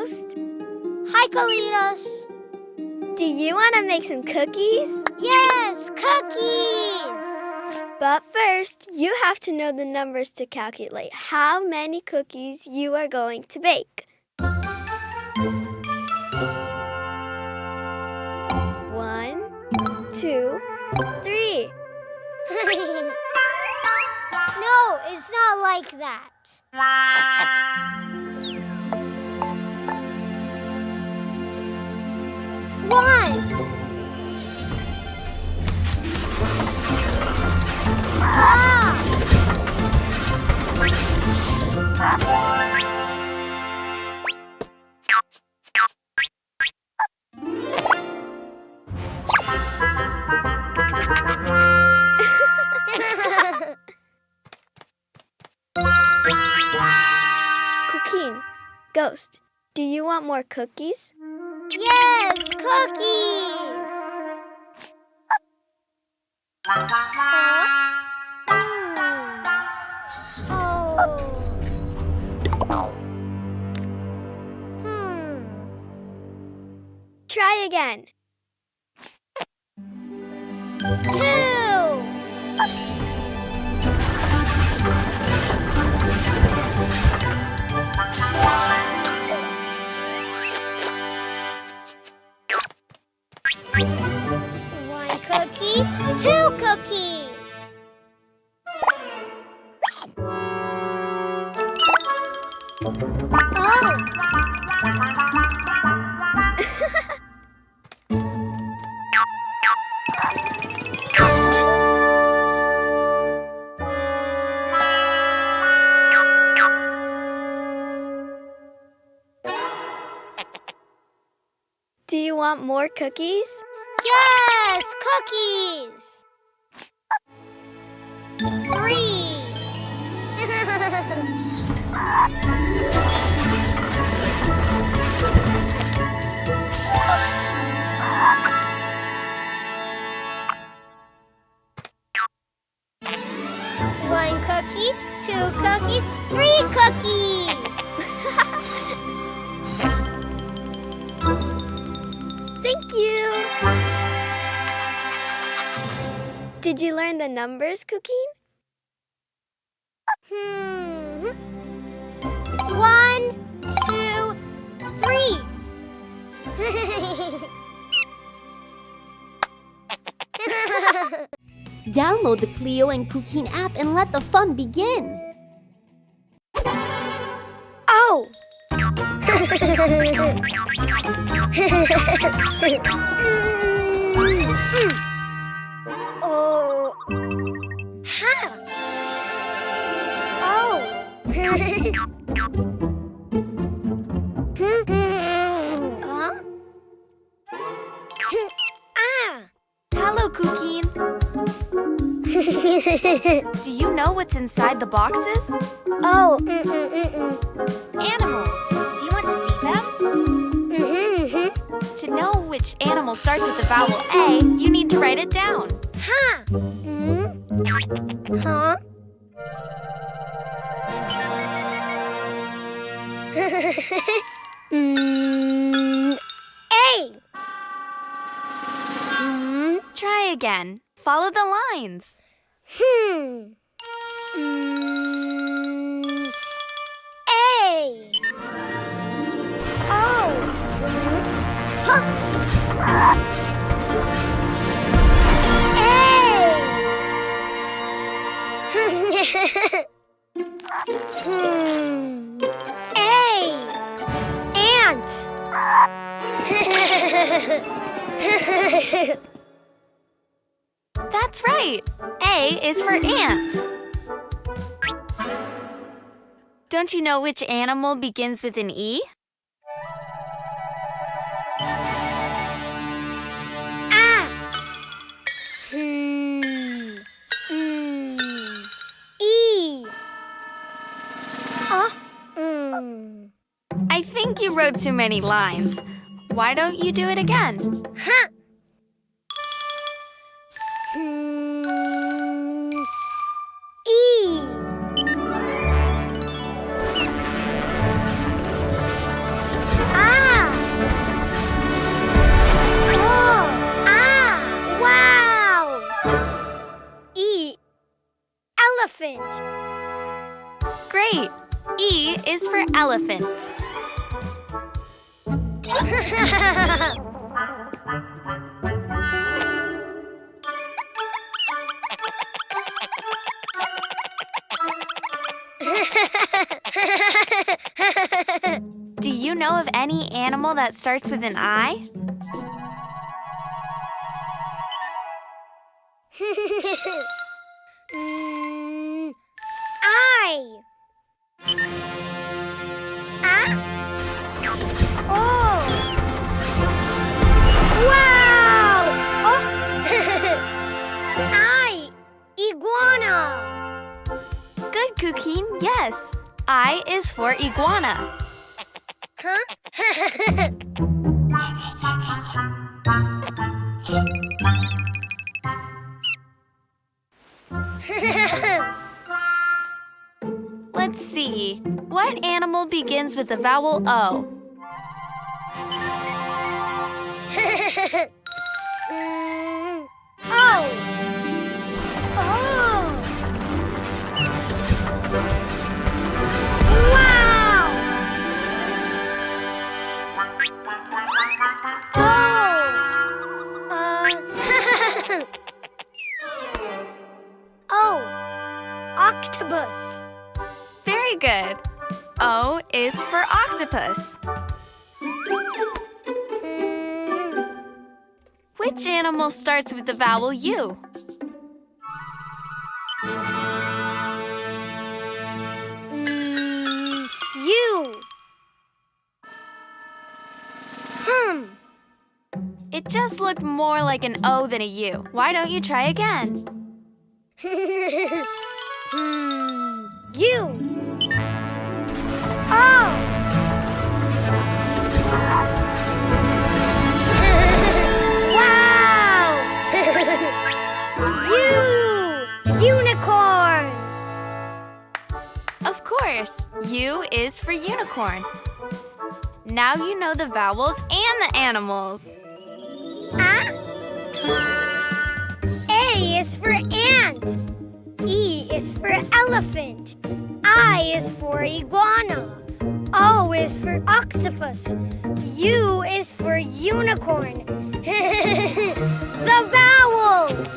Ghost. Hi, Carlitos. Do you want to make some cookies? Yes, cookies! But first, you have to know the numbers to calculate how many cookies you are going to bake. 1, 2, 3. No, it's not like that. 1. Cuquin, Ghost, do you want more cookies? Yes, cookies! Try again. 2. One cookie, 2 cookies. Do you want more cookies? Yes, cookies. 3. One cookie, 2 cookies, 3 cookies. Thank you! Did you learn the numbers, Cuquin? 1, 2, 3. Download the Cleo and Cuquín app and let the fun begin! Oh! Oh. Ha! Oh. Huh? Ah! Hello, Cuquin. Do you know what's inside the boxes? Oh. Animals. Do you want to see them? To know which animal starts with the vowel A, you need to write it down. Ha! Huh? A. Try again. Follow the lines. A. Oh. Huh. A. Ant. That's right. A is for ant. Don't you know which animal begins with an E? Ah. E. I think you wrote too many lines. Why don't you do it again? Huh. E. Ah. for elephant. Do you know of any animal that starts with an I? I. Oh. Wow. Oh. I. Iguana. Good, Cuquin. Yes. I is for iguana. Huh? Let's see. What animal begins with the vowel O? Oh. Oh. Wow. Oh. Octopus. Very good. O is for octopus. Which animal starts with the vowel U? U. It just looked more like an O than a U. Why don't you try again? U. Oh. Wow. Unicorn. Of course, U is for unicorn. Now you know the vowels and the animals. A is for ant. E is for elephant. I is for iguana. O is for octopus. U is for unicorn. The vowels!